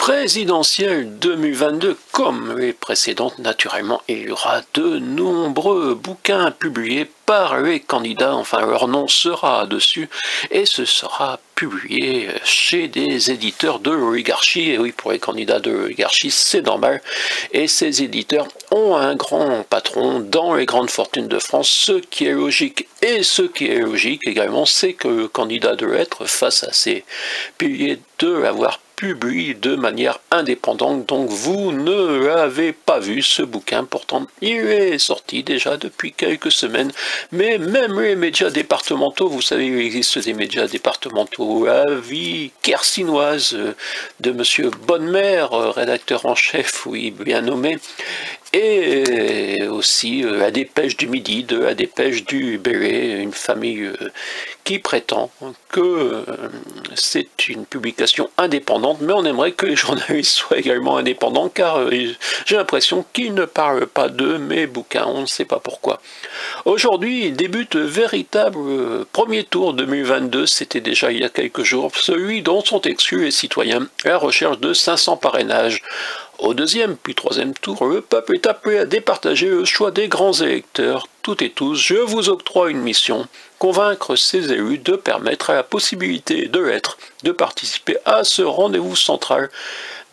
présidentielle 2022, comme les précédentes, naturellement, il y aura de nombreux bouquins publiés par les candidats, enfin leur nom sera dessus, et ce sera publié chez des éditeurs de l'oligarchie, et oui, pour les candidats de l'oligarchie, c'est normal, et ces éditeurs ont un grand patron dans les grandes fortunes de France, ce qui est logique, et ce qui est logique également, c'est que le candidat de l'être, face à ces piliers, de l'avoir publie de manière indépendante, donc vous ne l'avez pas vu ce bouquin, pourtant il est sorti déjà depuis quelques semaines, mais même les médias départementaux, vous savez il existe des médias départementaux, la vie kersinoise de monsieur Bonnemère, rédacteur en chef, oui bien nommé, et aussi la Dépêche du Midi, de la Dépêche du Béret, une famille qui prétend que c'est une publication indépendante, mais on aimerait que les journalistes soient également indépendants, car j'ai l'impression qu'ils ne parlent pas de mes bouquins, on ne sait pas pourquoi. Aujourd'hui débute le véritable premier tour 2022, c'était déjà il y a quelques jours, celui dont sont exclus les citoyens, à la recherche de 500 parrainages. Au deuxième puis troisième tour, le peuple est appelé à départager le choix des grands électeurs. Toutes et tous, je vous octroie une mission, convaincre ces élus de permettre à la possibilité de l'être, de participer à ce rendez-vous central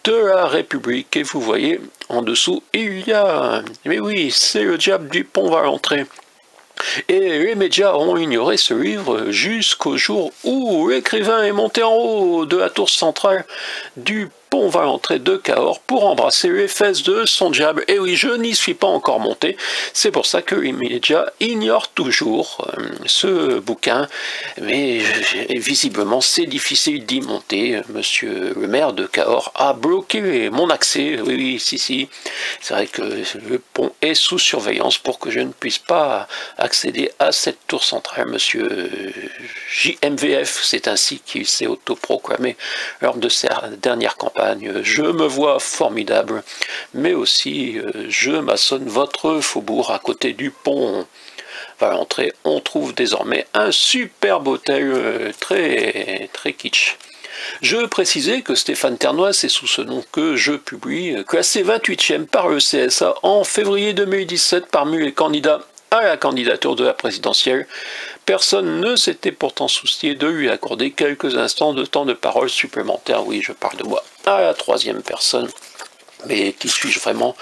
de la République. Et vous voyez, en dessous, il y a... Mais oui, c'est le diable du Pont-Valentray. Et les médias ont ignoré ce livre jusqu'au jour où l'écrivain est monté en haut de la tour centrale du Pont-Valentray de Cahors pour embrasser les fesses de son diable. Et oui, je n'y suis pas encore monté, c'est pour ça que les médias ignorent toujours ce bouquin, mais visiblement c'est difficile d'y monter. Monsieur le maire de Cahors a bloqué mon accès, oui, si, c'est vrai que le pont est sous surveillance pour que je ne puisse pas accéder à cette tour centrale. Monsieur JMVF, c'est ainsi qu'il s'est autoproclamé lors de sa dernière campagne. Je me vois formidable, mais aussi je maçonne votre faubourg à côté du pont Valentray. On trouve désormais un superbe hôtel très kitsch. Je précisais que Stéphane Ternois, c'est sous ce nom que je publie, classé 28e par le CSA en février 2017 parmi les candidats à la candidature de la présidentielle. Personne ne s'était pourtant soucié de lui accorder quelques instants de temps de parole supplémentaire. Oui, je parle de moi à la troisième personne. Mais qui suis-je vraiment ?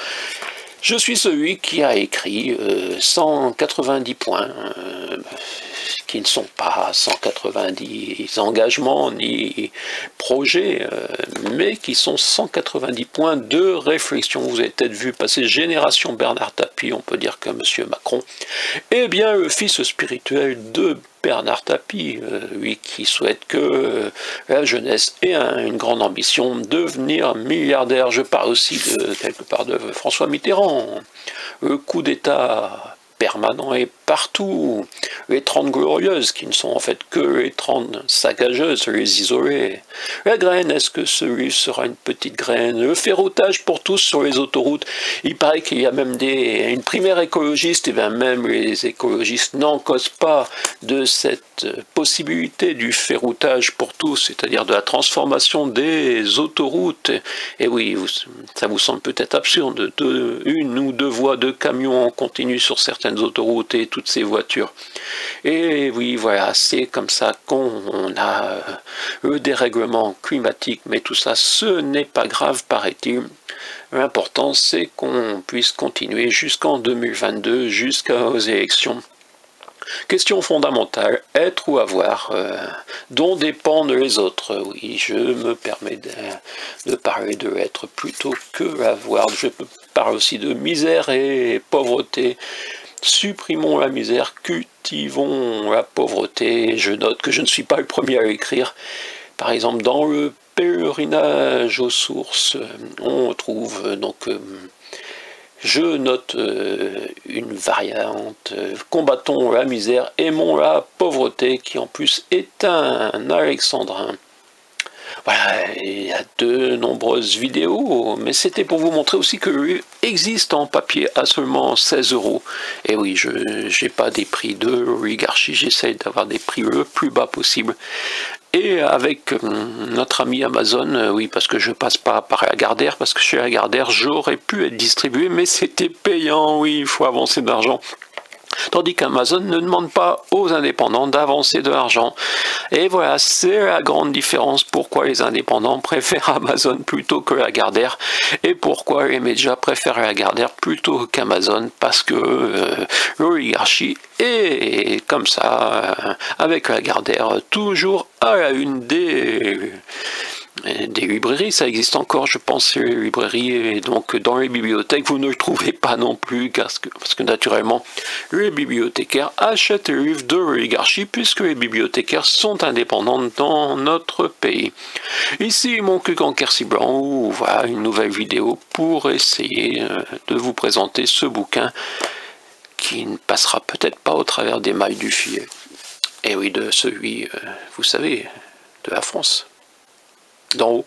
Je suis celui qui a écrit 190 points, qui ne sont pas 190 engagements ni projets, mais qui sont 190 points de réflexion. Vous avez peut-être vu passer Génération Bernard Tapie, on peut dire que M. Macron est bien le fils spirituel de Bernard Tapie, lui qui souhaite que la jeunesse ait une grande ambition, devenir milliardaire. Je parle aussi de quelque part de François Mitterrand, le coup d'État permanent et partout, les 30 glorieuses qui ne sont en fait que les 30 saccageuses, les isolées. La graine, est-ce que celui sera une petite graine? Le ferroutage pour tous sur les autoroutes, il paraît qu'il y a même une primaire écologiste, et bien même les écologistes n'en causent pas de cette possibilité du ferroutage pour tous, c'est-à-dire de la transformation des autoroutes. Et oui, ça vous semble peut-être absurde, une ou deux voies de camions en continu sur certaines autoroutes et toutes ces voitures. Et oui, voilà, c'est comme ça qu'on a le dérèglement climatique, mais tout ça, ce n'est pas grave, paraît-il. L'important, c'est qu'on puisse continuer jusqu'en 2022, jusqu'aux élections. Question fondamentale, être ou avoir, dont dépendent les autres. Oui, je me permets de parler de être plutôt que avoir. Je parle aussi de misère et pauvreté. Supprimons la misère, cultivons la pauvreté. Je note que je ne suis pas le premier à l'écrire. Par exemple, dans le pèlerinage aux sources, on trouve donc... je note une variante, combattons la misère, aimons la pauvreté, qui en plus est un alexandrin. Voilà, il y a de nombreuses vidéos, mais c'était pour vous montrer aussi que le livre existe en papier à seulement 16 €. Et oui, je n'ai pas des prix de l'oligarchie, j'essaye d'avoir des prix le plus bas possible. Et avec notre ami Amazon, oui, parce que je passe pas par Lagardère, parce que chez Lagardère, j'aurais pu être distribué, mais c'était payant, oui, il faut avancer de l'argent. Tandis qu'Amazon ne demande pas aux indépendants d'avancer de l'argent. Et voilà, c'est la grande différence pourquoi les indépendants préfèrent Amazon plutôt que Lagardère et pourquoi les médias préfèrent Lagardère plutôt qu'Amazon, parce que l'oligarchie est comme ça, avec Lagardère toujours à la une des librairies. Ça existe encore, je pense, les librairies, et donc dans les bibliothèques, vous ne le trouvez pas non plus, parce que naturellement, les bibliothécaires achètent les livres de l'oligarchie, puisque les bibliothécaires sont indépendants dans notre pays. Ici, mon Cucanquercy Blanc, ou voilà, une nouvelle vidéo pour essayer de vous présenter ce bouquin qui ne passera peut-être pas au travers des mailles du filet. Et oui, de celui, vous savez, de la France. D'en haut.